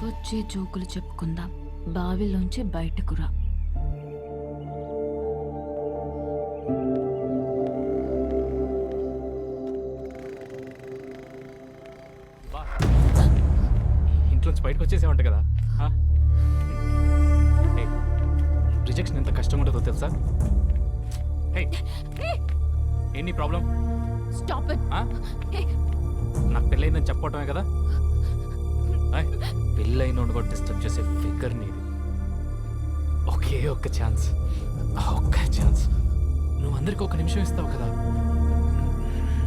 నవ్వొచ్చే జోకులు చెప్పుకుందాం. బావిలోంచి బయటకు రా. ఇంట్లోంచి బయటకు వచ్చేసేవంట కదా. రిజెక్షన్ ఎంత కష్టంగా ఉంటుందో తెలుసా? ఏంటి ప్రాబ్లం? Stop it. నాకు పెళ్ళైందని చెప్పటమే కదా. పెళ్ళైన కూడా డిస్టర్బ్ చేసే ఫిగర్ నీది. ఒకే ఒక్క ఛాన్స్, ఒక్క ఛాన్స్. నువ్వు అందరికి ఒక నిమిషం ఇస్తావు కదా,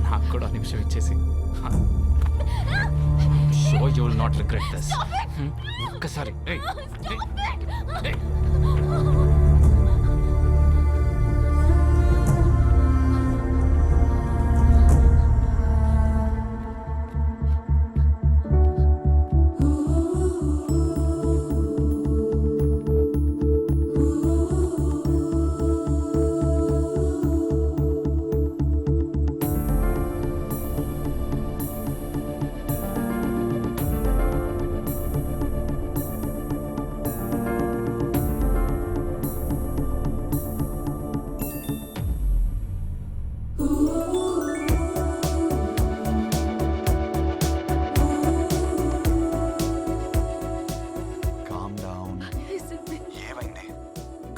నాకు కూడా నిమిషం ఇచ్చేసి. Sure you will not regret this. ఒక్కసారి.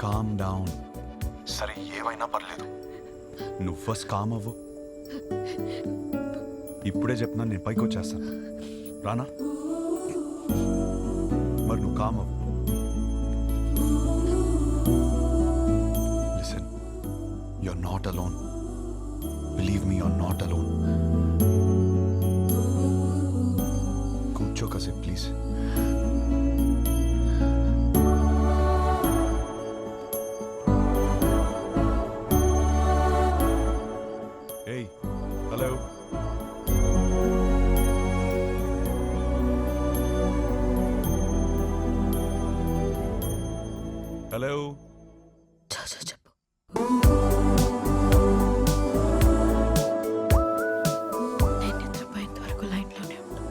Calm down. సరే ఏమైనా పర్లేదు, నువ్వు ఫస్ట్ కామ్ అవ్వు. ఇప్పుడే చెప్తున్నా, నేను పైకి వచ్చేస్తాను. రానా? మరి నువ్వు కామ్ అవ్వు. Listen, you're not alone. Believe me, you're not alone. కూర్చో కాసేపు ప్లీజ్. Hey, hello. Hello. చెప్పు. నేను నిద్రపోయేంత వరకు లైన్లోనే ఉండు.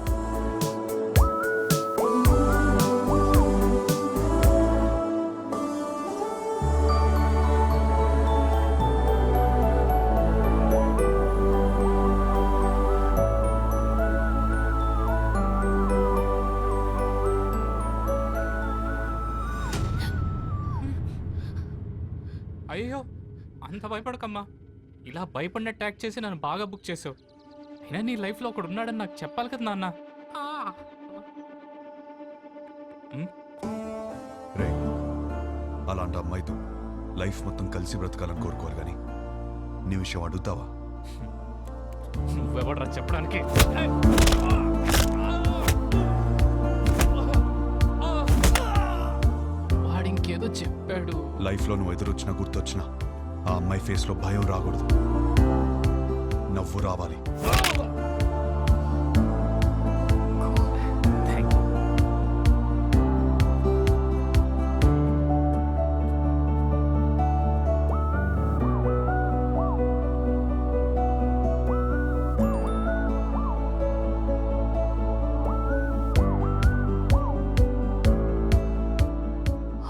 అయ్యో, అంత భయపడకమ్మా. ఇలా భయపడినట్టు యాక్ట్ చేసి నన్ను బాగా బుక్ చేసావు. అయినా నీ లైఫ్లో ఒకడు ఉన్నాడని నాకు చెప్పాలి కదా నాన్న. రే, అలాంటి అమ్మాయితో లైఫ్ మొత్తం కలిసి బ్రతకాలని కోరుకోవాలి, కానీ నీ విషయం అడుగుతావా? నువ్వెవడరా చెప్పడానికి? వాడింకేదో చెప్పాడు. లైఫ్లో నువ్వు ఎదురొచ్చినా గుర్తొచ్చినా ఆ అమ్మాయి ఫేస్లో భయం రాకూడదు, నవ్వు రావాలి.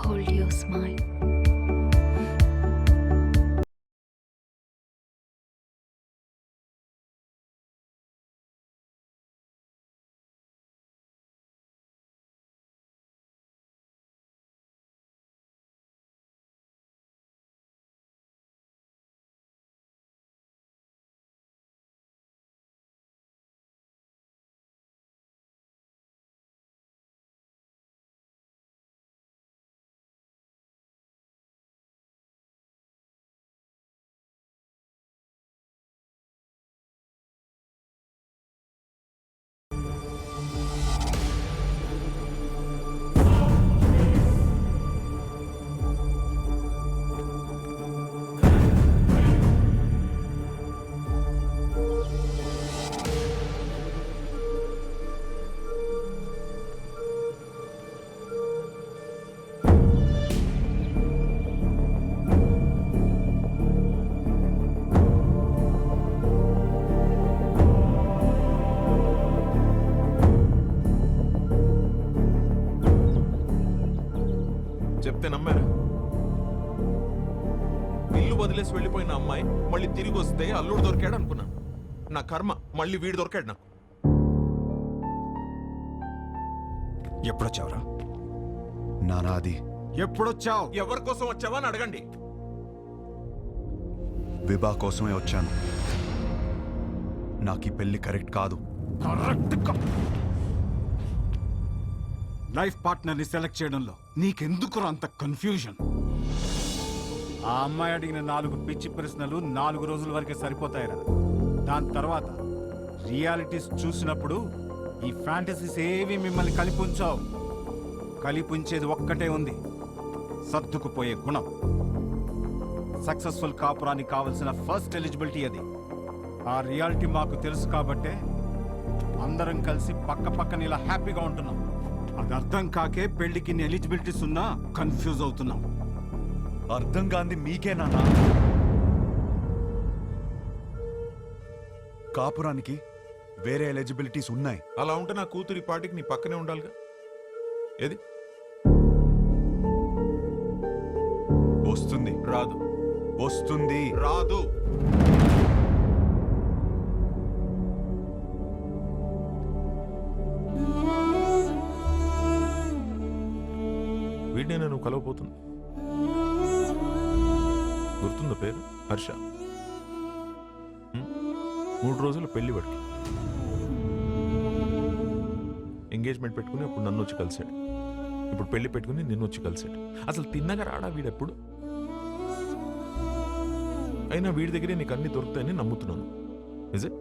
Hold your smile. నమ్మారా? ఇల్లు వదిలేసి వెళ్ళిపోయిన అమ్మాయి మళ్ళీ తిరిగి వస్తే అల్లుడు దొరికాడు అనుకున్నాను. నా కర్మ, మళ్ళీ వీడు దొరికాడు నాకు. ఎప్పుడొచ్చావురా? నానా అది ఎప్పుడొచ్చావు? ఎవరి కోసం వచ్చావా అని అడగండి. విభా కోసమే వచ్చాను. నాకు ఈ పెళ్లి కరెక్ట్ కాదు. లైఫ్ పార్ట్నర్ ని సెలెక్ట్ చేయడంలో నీకెందుకు అంత కన్ఫ్యూజన్? ఆ అమ్మాయి అడిగిన 4 పిచ్చి ప్రశ్నలు 4 రోజుల వరకే సరిపోతాయిరా. దాని తర్వాత రియాలిటీస్ చూసినప్పుడు ఈ ఫ్యాంటసీస్ ఏవి మిమ్మల్ని కలిపుంచావు. కలిపుంచేది ఒక్కటే ఉంది, సర్దుకుపోయే గుణం. సక్సెస్ఫుల్ కాపురానికి కావలసిన ఫస్ట్ ఎలిజిబిలిటీ అది. ఆ రియాలిటీ మాకు తెలుసు కాబట్టే అందరం కలిసి పక్క పక్కన ఇలా హ్యాపీగా ఉంటున్నాం. అది అర్థం కాకే పెళ్లికి ఎలిజిబిలిటీస్ ఉన్నా కన్ఫ్యూజ్ అవుతున్నాం. అర్థం కాంది మీకే నాన్న. కాపురానికి వేరే ఎలిజిబిలిటీస్ ఉన్నాయి. అలా ఉంటే నా కూతురి పాటికి నీ పక్కనే ఉండాలిగా. ఏది వస్తుంది రాదు, వస్తుంది రాదు. వీడినే నువ్వు కలవబోతుంది. గుర్తుందా పేరు? హర్ష. 3 రోజులు పెళ్లి పడికి ఎంగేజ్మెంట్ పెట్టుకుని అప్పుడు నన్ను వచ్చి కలిశాడు. ఇప్పుడు పెళ్లి పెట్టుకుని నిన్ను వచ్చి కలిశాడు. అసలు తిన్నగా రాడా వీడెప్పుడు? అయినా వీడి దగ్గరే నీకు అన్ని దొరుకుతాయని నమ్ముతున్నాను. Is it?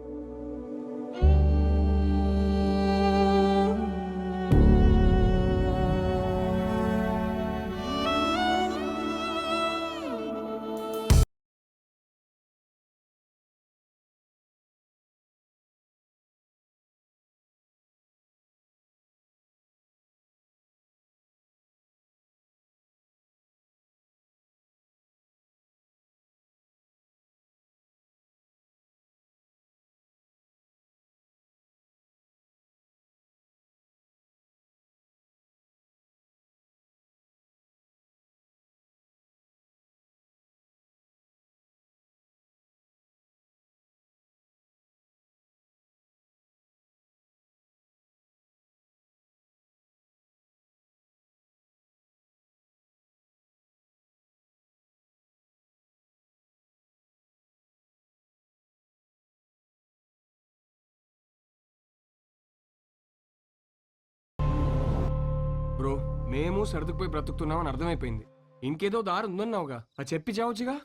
బ్రో, మేము సర్దుకుపోయి బ్రతుకుతున్నామని అర్థమైపోయింది. ఇంకేదో దారి ఉందన్నావుగా, అది చెప్పి చావచ్చుగా.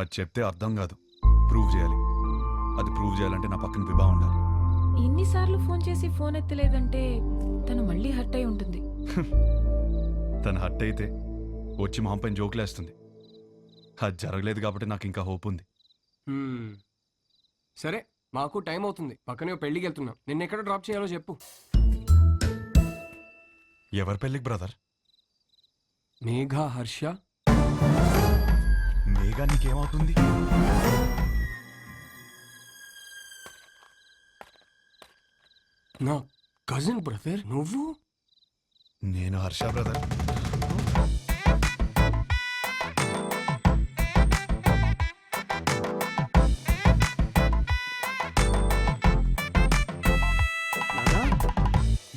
అది చెప్తే అర్థం కాదు, ప్రూవ్ చేయాలి. అది ప్రూవ్ చేయాలంటే నా పక్కన విభా ఉండాలి. ఎన్నిసార్లు ఫోన్ చేసి ఫోన్ ఎత్తలేదంటే తను మళ్ళీ హర్ట్ అయి ఉంటుంది. తను హట్ అయితే వచ్చి మొహం పైన జోకులేస్తుంది. అది జరగలేదు కాబట్టి నాకు ఇంకా హోప్ ఉంది. సరే, మాకు టైం అవుతుంది. పక్కనే పెళ్ళికి వెళ్తున్నాం. నిన్నెక్కడ డ్రాప్ చేయాలో చెప్పు. ఎవరి పెళ్ళికి బ్రదర్? మేఘా, హర్ష. మేఘా నీకేమవుతుంది? నా కజిన్ బ్రదర్ నువ్వు. నేను హర్ష బ్రదర్.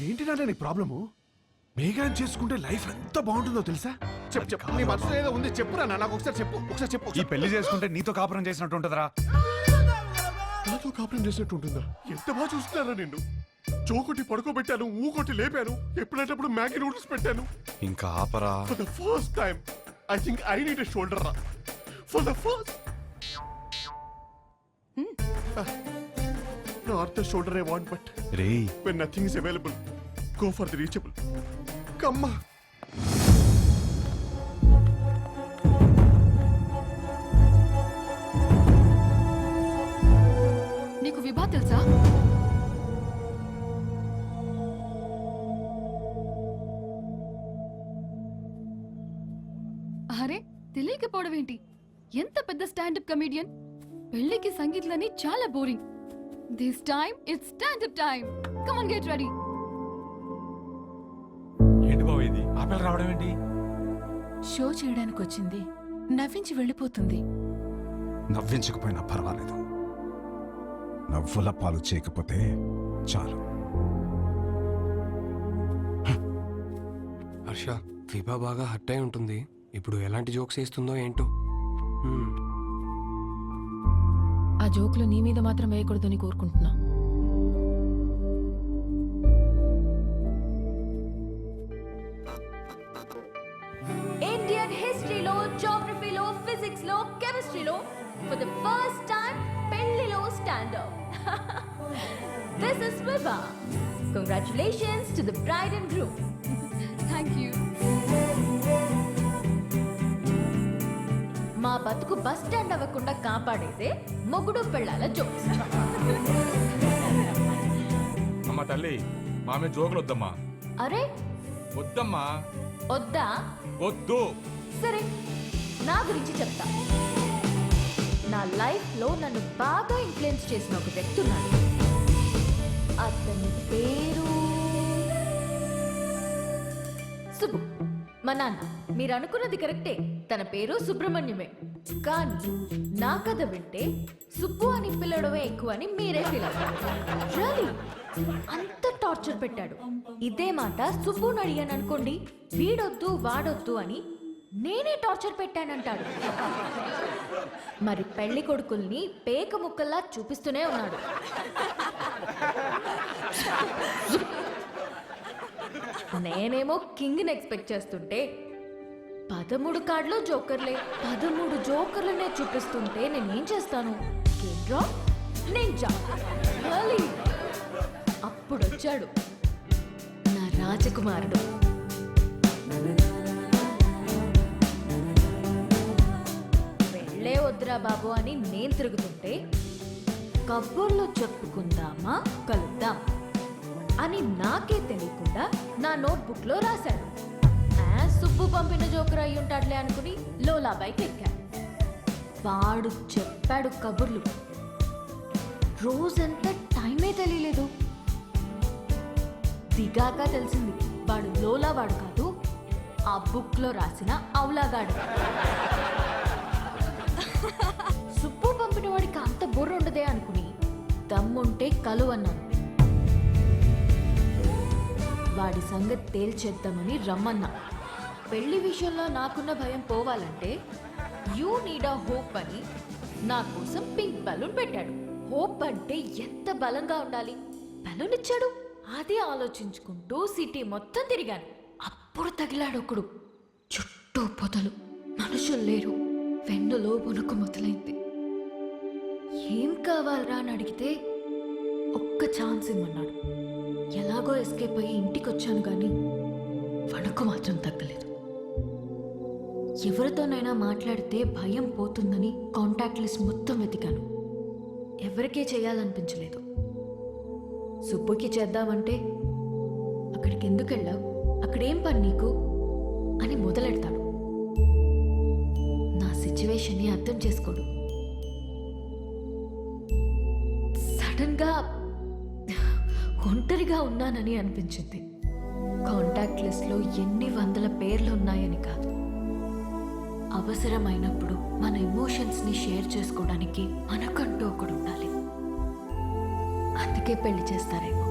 ఏంటి నాన్న నీ ప్రాబ్లము? మేఘాన్ని చేసుకుంటే లైఫ్ ఎంత బాగుంటుందో తెలుసా? చెప్పు చెప్పు, నీ మనసులో ఏదో ఉంది, చెప్పురా నాకు ఒకసారి చెప్పు, ఒకసారి చెప్పు. ఈ పెళ్లి చేసుకుంటే నీతో కాపురం చేసినట్టు ఉంటుందిరా. నాతో కాపురం చేసినట్టు ఉంటుందా? ఎంత బాగా చూస్తున్నారా నిన్ను. చోకొట్టి పడుకోబెట్టాను, ఊకొట్టి లేపాను, ఎప్పుడేటప్పుడు మ్యాగీ నూడిల్స్ పెట్టాను. ఇంకా ఆపరా. For the first time I think I need a shoulder రా. For the first not the shoulder I want, but రేయ్, when nothing is available, go for the reachable. Come on. నీకు విభా తెలుసా? అరే, తెలియకపోవడం ఏంటి? ఎంత పెద్ద స్టాండప్ కమెడియన్. పెళ్లికి సంగీత్లని చాలా boring. This time it's stand up time. Come on, get ready. ఏంటి బాబు ఇది? ఆపేలు రావడం ఏంటి? షో చేయడానికి వచ్చింది, నవ్వించి వెళ్ళిపోతుంది. నవ్వించకపోయినా పర్వాలేదు, నవ్వుల పాలు చేయకపోతే చాలు. హర్ష, విభా బాగా హర్ట్ అయి ఉంటుంది. ఇప్పుడు ఎలాంటి జోక్స్ వేస్తుందో ఏంటో. ఆ జోకులు నీ మీద మాత్రం వేయకూడదని కోరుకుంటున్నా. ఇండియన్ హిస్టరీలో, జాగ్రఫీలో, ఫిజిక్స్ లో, కెమిస్ట్రీలో ఫర్ ద ఫస్ట్ టైం పెళ్లిలో standard. This is Vibha. Congratulations to the bride and groom. Thank you. మా బతుకు బస్ స్టాండ్ అవ్వకుండా కాపాడేదే మొగుడు పెళ్ళాల జోక్స్. అమ్మ తల్లి, మామే జోకులు వద్దమ్మా. అరే వద్దమ్మా, వద్దా? వద్దు. సరే, నా గురించి చెప్తా. నా లైఫ్ లో నన్ను బాగా ఇన్ఫ్లుయెన్స్ చేసిన ఒక వ్యక్తి ఉన్నాడు. అతని పేరు సుబ్బు. మా నాన్న. మీరు అనుకున్నది కరెక్టే, తన పేరు సుబ్రహ్మణ్యమే. కానీ నా కథ వింటే సుబ్బు అని పిల్లడమే ఎక్కువ అని మీరే ఫీల్ అవుతారు. అంత టార్చర్ పెట్టాడు. ఇదే మాట సుబ్బుని అడిగాను అనుకోండి, వీడొద్దు వాడొద్దు అని నేనే టార్చర్ పెట్టానంటాడు. మరి పెళ్లి కొడుకుల్ని పేక ముక్కల్లా చూపిస్తూనే ఉన్నాడు. నేనేమో కింగ్ని ఎక్స్పెక్ట్ చేస్తుంటే 13 కార్డులో జోకర్లే. 13 జోకర్లనే చూపిస్తుంటే నేనేం చేస్తాను? అప్పుడు వచ్చాడు నా రాజకుమారుడు. వెళ్ళే వద్దురా బాబు అని నేను తిరుగుతుంటే, కబుర్లు చెప్పుకుందామా, కలుద్దాం అని నాకే తెలియకుండా నా నోట్బుక్ లో రాశాడు. సుబ్బు పంపిన జోకర్ అయి ఉంటాడులే అనుకుని లోలా బైక్ ఎక్కా. వాడు చెప్పాడు కబుర్లు. రోజంతా టైమే తెలియలేదు. దిగాక తెలిసింది వాడు లోలా వాడు కాదు, ఆ బుక్ లో రాసిన అవులాగాడు. సుబ్బు పంపిన వాడికి అంత బుర్ర ఉండదే అనుకుని దమ్ముంటే కలువన్నాను. వాడి సంగతి తేల్చేద్దామని రమ్మన్నా. పెళ్లి విషయంలో నాకున్న భయం పోవాలంటే యూ నీడ్ అ హోప్ అని నా కోసం పింక్ బలూన్ పెట్టాడు. హోప్ అంటే ఎంత బలంగా ఉండాలి. బలూన్ ఇచ్చాడు. అదే ఆలోచించుకుంటూ సిటీ మొత్తం తిరిగాను. అప్పుడు తగిలాడు ఒకడు. చుట్టూ పొదలు, మనుషులు లేరు. వెన్నులో వణుకు మొదలైంది. ఏం కావాలరా అని అడిగితే ఒక్క ఛాన్స్ ఇమ్మన్నాడు. ఎలాగో ఎస్కేప్ అయ్యి ఇంటికి వచ్చాను కానీ వణుకు మాత్రం తగ్గలేదు. ఎవరితోనైనా మాట్లాడితే భయం పోతుందని కాంటాక్ట్ లిస్ట్ మొత్తం వెతికాను. ఎవరికే చేయాలనిపించలేదు. సుబ్బుకి చేద్దామంటే అక్కడికి ఎందుకు వెళ్ళావు, అక్కడేం పని నీకు అని మొదలెడతాడు. నా సిచ్యువేషన్ని అర్థం చేసుకోడు. సడన్గా ఒంటరిగా ఉన్నానని అనిపించింది. కాంటాక్ట్ లిస్ట్లో ఎన్ని వందల పేర్లు ఉన్నాయని కాదు, అవసరమైనప్పుడు మన ఎమోషన్స్ని షేర్ చేసుకోవడానికి మనకంటూ ఒకడు ఉండాలి. అందుకే పెళ్లి చేస్తారేమో.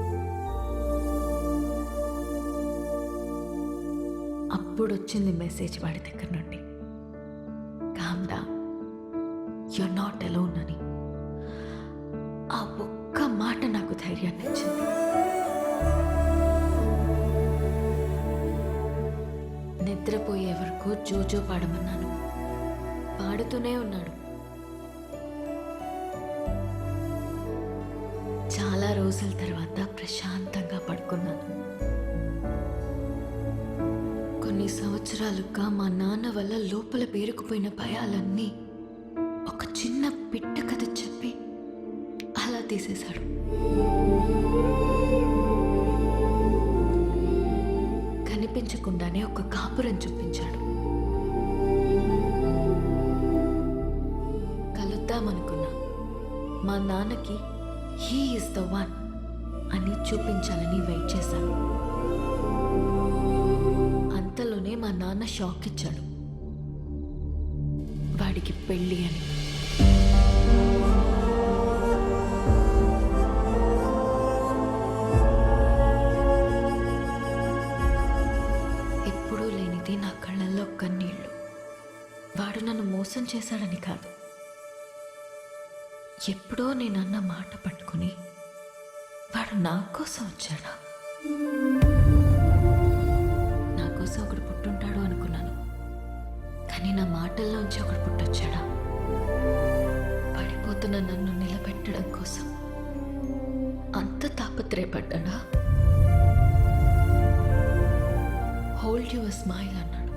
అప్పుడు వచ్చింది మెసేజ్ వాడి దగ్గర నుండి, calm down, you're not alone అని. ఆ ఒక్క మాట నాకు ధైర్యాన్ని ఇచ్చింది. నిద్రపోయే వరకు జోజో పాడమన్నాను. పాడుతూనే ఉన్నాడు. చాలా రోజుల తర్వాత ప్రశాంతంగా పడుకున్నాను. కొన్ని సంవత్సరాలుగా మా నాన్న వల్ల లోపల పేరుకుపోయిన భయాలన్నీ ఒక చిన్న పిట్ట కథ చెప్పి అలా తీసేశాడు. కనిపించకుండానే ఒక కాపురం చూపించాడు. కలుద్దామనుకున్నా. మా నాన్నకి హీ ఈస్ ద వన్ అని చూపించాలని వెయిట్ చేశాను. అంతలోనే మా నాన్న షాక్ ఇచ్చాడు. వాడికి పెళ్ళి అని. ఎప్పుడూ లేనిది నా కళ్ళల్లో కన్నీళ్ళు. వాడు నన్ను మోసం చేశాడని కాదు, ఎప్పుడో నేనన్న మాట పట్టుకుని వాడు నా కోసం వచ్చాడా. నా కోసం ఒకడు పుట్టుంటాడు అనుకున్నాను, కానీ నా మాటల్లోంచి ఒకడు పుట్టొచ్చాడా. పడిపోతున్న నన్ను నిలబెట్టడం కోసం అంత తాపత్రయపడ్డాడా. హోల్డ్ యువర్ స్మైల్ అన్నాడు.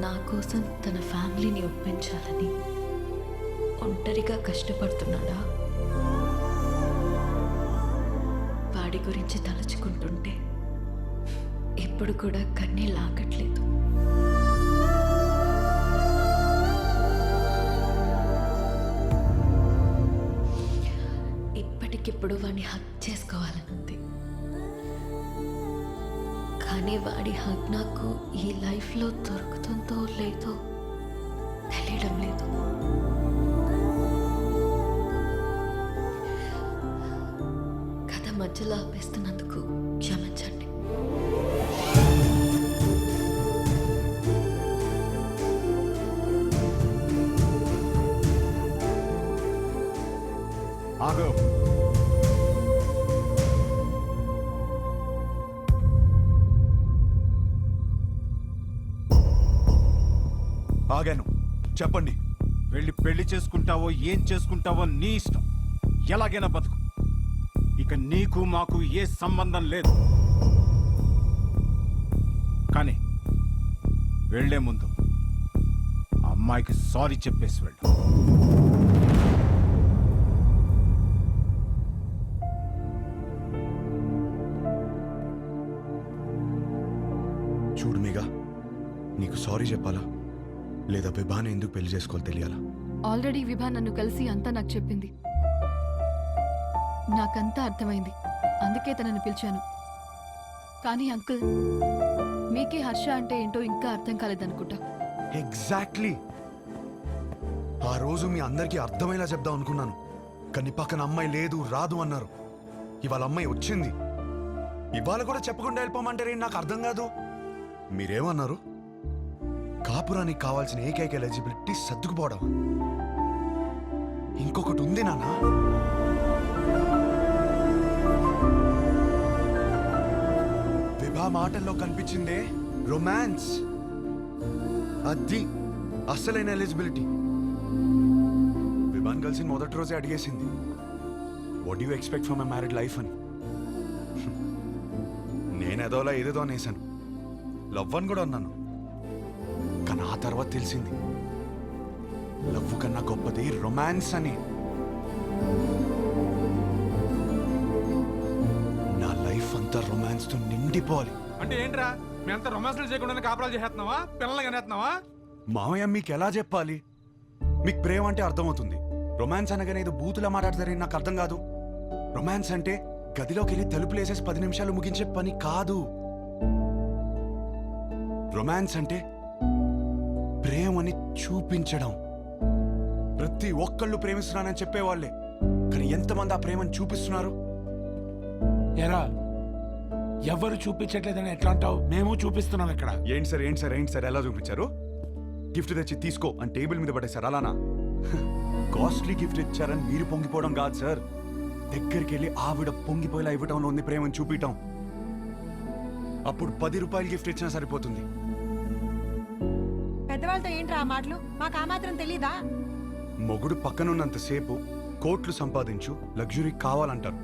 నా కోసం తన ఫ్యామిలీని ఒప్పించాలని ఒంటరిగా కష్టపడుతున్నాడా. వాడి గురించి తలుచుకుంటుంటే ఎప్పుడు కూడా కన్నీళ్ళు ఆగట్లేదు. ఇప్పటికిప్పుడు వాడిని హక్ చేసుకోవాలనుంది, కానీ వాడి హక్ నాకు ఈ లైఫ్లో దొరుకుతుందో లేదో తెలియడం లేదు. కథ మధ్యలో ఆపేస్తున్నందుకు క్షమించండి. ఆగు. ఆగాను, చెప్పండి. వెళ్ళి పెళ్లి చేసుకుంటావో ఏం చేసుకుంటావో నీ ఇష్టం. ఎలాగైనా బతుకు. ఇక నీకు మాకు ఏ సంబంధం లేదు. కానీ వెళ్లే ముందు ఆ అమ్మాయికి సారీ చెప్పేసి వెళ్ళు. చూడు మీగా, నీకు సారీ చెప్పాలా లేదా విభాని ఎందుకు పెళ్లి చేసుకోవాలి తెలియాలా? ఆల్రెడీ విభా నన్ను కలిసి అంతా నాకు చెప్పింది. నాకంతా అర్థమైంది, అందుకే తనని పిలిచాను. కానీ అంకుల్, మీకే హర్ష అంటే ఏంటో ఇంకా అర్థం కాలేదనుకుంటా. ఎగ్జాక్ట్లీ. ఆ రోజు మీ అందరికీ అర్థమయ్యేలా చెప్దాం అనుకున్నాను, కానీ పక్కన అమ్మాయి లేదు, రాదు అన్నారు. ఇవాళ అమ్మాయి వచ్చింది. ఇవాళ కూడా చెప్పకుండా వెళ్ళిపోమంటారే, నాకు అర్థం కాదు. మీరేమన్నారు? కాపురానికి కావాల్సిన ఏకైక ఎలిజిబిలిటీ సర్దుకుపోవడం. ఇంకొకటి ఉంది నాన్న. విభా మాటల్లో కనిపించిందే రొమాన్స్. అది అస్సలైన ఎలిజిబిలిటీ. విభాన్ కలిసి మొదటి రోజే అడిగేసింది, what you expect from a married life అని. నేనేదోలా ఏదేదో అనేసాను, లవ్ అని కూడా అన్నాను. కానీ ఆ తర్వాత తెలిసింది, లవ్ కన్నా గొప్పది రొమాన్స్ అని. నా లైఫ్ అంతా రొమాన్స్ తో నిండిపోవాలి. అంటే ఏంట్రా, మేమంతా రొమాన్స్లు చేయకుండా కాపురాలు చేస్తున్నావా, పిల్లలు కనేస్తున్నావా? మామయ్య, మీకు ఎలా చెప్పాలి? మీకు ప్రేమ అంటే అర్థమవుతుంది, రొమాన్స్ అనగానే ఏదో బూతులా మాట్లాడతారని నాకు అర్థం కాదు. రొమాన్స్ అంటే గదిలోకి వెళ్ళి తలుపులేసేసి 10 నిమిషాలు ముగించే పని కాదు. రొమాన్స్ అంటే ప్రేమని చూపించడం. ప్రతి ఒక్కళ్ళు ప్రేమిస్తున్నానని చెప్పేవాళ్లే, కానీ ఎంతమంది ఆ ప్రేమని చూపిస్తున్నారు? ఎరా, ఎవరు చూపించట్లేదని ఎట్లా అంటావు? మేము చూపిస్తున్నాం ఇక్కడ. ఏంటి సార్, ఏంటి సార్, ఏంటి సార్, ఎలా చూపించారు? గిఫ్ట్ తెచ్చి తీసుకో అని టేబుల్ మీద పడేశారు, అలానా? కాస్ట్లీ గిఫ్ట్ ఇచ్చారని మీరు పొంగిపోవడం కాదు సార్, దగ్గరికి వెళ్ళి ఆవిడ పొంగిపోయేలా ఇవ్వటంలో ఉంది ప్రేమని చూపించటం. అప్పుడు 10 రూపాయలు గిఫ్ట్ ఇచ్చినా సరిపోతుంది. పెద్దవాళ్ళతో ఏంట్రా ఆ మాటలు? మాకు ఆ మాత్రం తెలీదా? మొగుడు పక్కనున్నంతసేపు కోట్లు సంపాదించు, లగ్జరీ కావాలంటారు.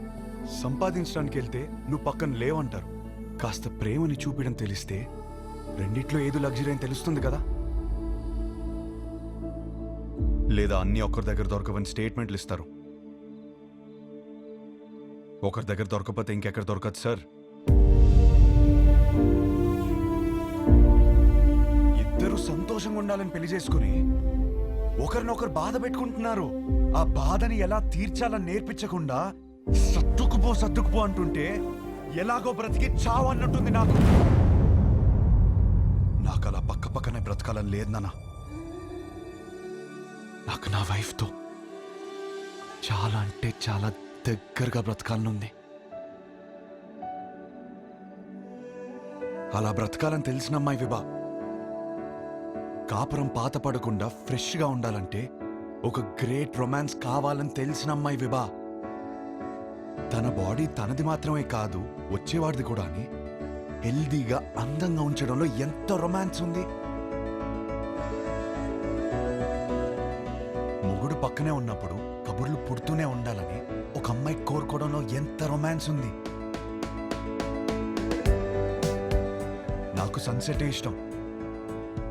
సంపాదించడానికి వెళ్తే నువ్వు పక్కన లేవంటారు. కాస్త ప్రేమని చూపించడం తెలిస్తే రెండిట్లో ఏదో లగ్జరీ అని తెలుస్తుంది కదా. లేదా అన్ని ఒకరి దగ్గర దొరకవని స్టేట్మెంట్లు ఇస్తారు. ఒకరి దగ్గర దొరకకపోతే ఇంకెక్కడ దొరకదు సార్. ఇద్దరు సంతోషంగా ఉండాలని పెళ్లి చేసుకుని ఒకరినొకరు బాధ పెట్టుకుంటున్నారు. ఆ బాధని ఎలా తీర్చాలని నేర్పించకుండా సర్దుకుపో అంటుంటే ఎలాగో బ్రతికి చావు అన్నట్టుంది నాకు. నాకు అలా పక్క బ్రతకాలని లేదు నాన్న. నాకు నా వైఫ్తో చాలా అంటే చాలా దగ్గరగా బ్రతకాలనుంది. అలా బ్రతకాలని తెలిసిన అమ్మాయి విభా. కాపురం పాత పడకుండా ఫ్రెష్గా ఉండాలంటే ఒక గ్రేట్ రొమాన్స్ కావాలని తెలిసిన అమ్మాయి విభా. తన బాడీ తనది మాత్రమే కాదు, వచ్చేవాడిది కూడా అని హెల్దీగా అందంగా ఉంచడంలో ఎంత రొమాన్స్ ఉంది. మొగుడు పక్కనే ఉన్నప్పుడు కబుర్లు పుడుతూనే ఉండాలని ఒక అమ్మాయి కోరుకోవడంలో ఎంత రొమాన్స్ ఉంది. నాకు సన్సెట్ ఇష్టం,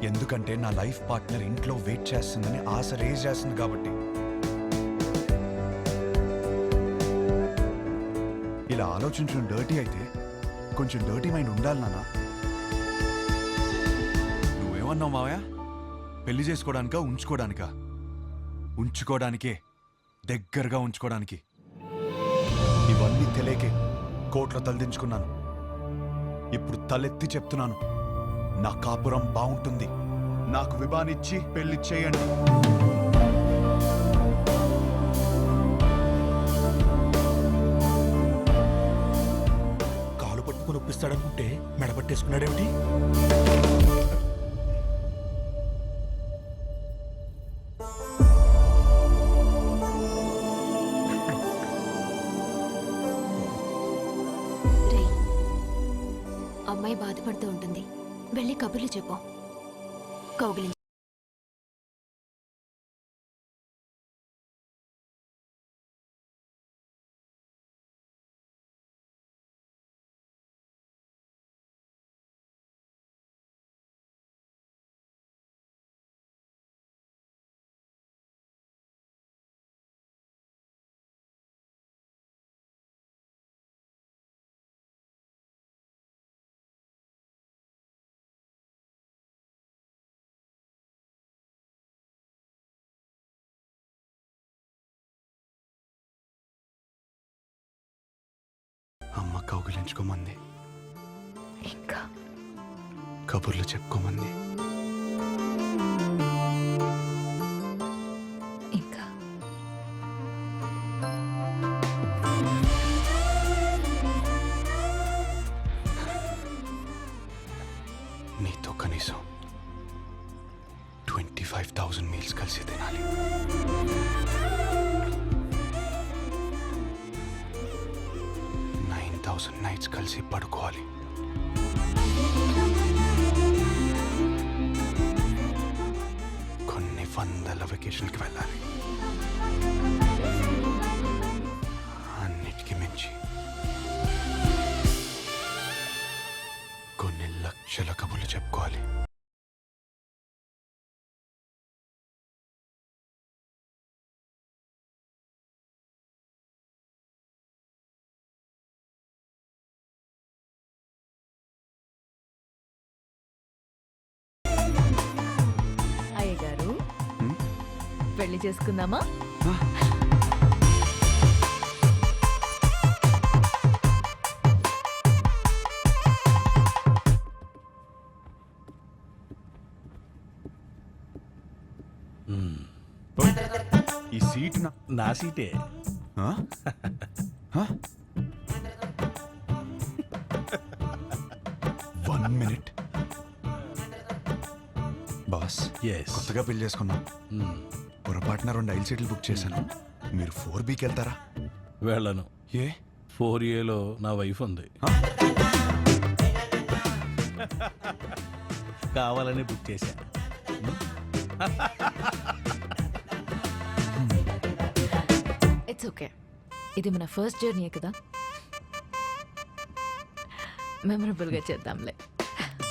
ఎందుకంటే నా లైఫ్ పార్ట్నర్ ఇంట్లో వెయిట్ చేస్తుందని ఆశ రేజ్ చేస్తుంది కాబట్టి. ఇలా ఆలోచించడం డర్టీ అయితే కొంచెం డర్టీ మైండ్ ఉండాలి నాన్న. నువ్వేమన్నావు మావయ్య? పెళ్లి చేసుకోవడానికా ఉంచుకోవడానికా? ఉంచుకోవడానికే, దగ్గరగా ఉంచుకోవడానికి. ఇవన్నీ తెలియకే కోర్టులో తలదించుకున్నాను. ఇప్పుడు తలెత్తి చెప్తున్నాను, నా కాపురం బాగుంటుంది. నాకు విభానిచ్చి పెళ్లి చేయండి. కాలు పట్టుకుని ఒప్పిస్తాడనుకుంటే మెడపట్టేసుకున్నాడేమిటి? రే, అమ్మాయి బాధపడుతూ ఉంటుంది, వెళ్ళి కబుర్లు చెప్పు. కౌగిలించు. అమ్మ కౌగిలించుకోమంది, ఇంకా కబుర్లు చెప్పుకోమంది. ఇంకా నీతో కనీసం 25,000 మీల్స్ కలిసి తినాలి. 9,000 నైట్స్ కలిసి పడుకోవాలి. కొన్ని వందల వెకేషన్కి వెళ్ళాలి. అన్నిటికీ మించి కొన్ని లక్షల కబుర్లు చెప్పుకోవాలి. అయ్యగారు, పెళ్లి చేసుకుందామా? ఈ సీట్ నా సీటే. 1 మినిట్ బాస్. Yes. కొత్తగా పెళ్లి చేసుకున్నాం. పొరపాటున 2 ఐల్ సీట్లు బుక్ చేశాను. మీరు 4Bకి వెళ్తారా? వెళ్ళను. ఏ? 4Aలో నా వైఫ్ ఉంది. కావాలని బుక్ చేశా. It's okay. ఇది మన ఫస్ట్ జర్నీ కదా, మెమరబుల్గా చేద్దాంలే.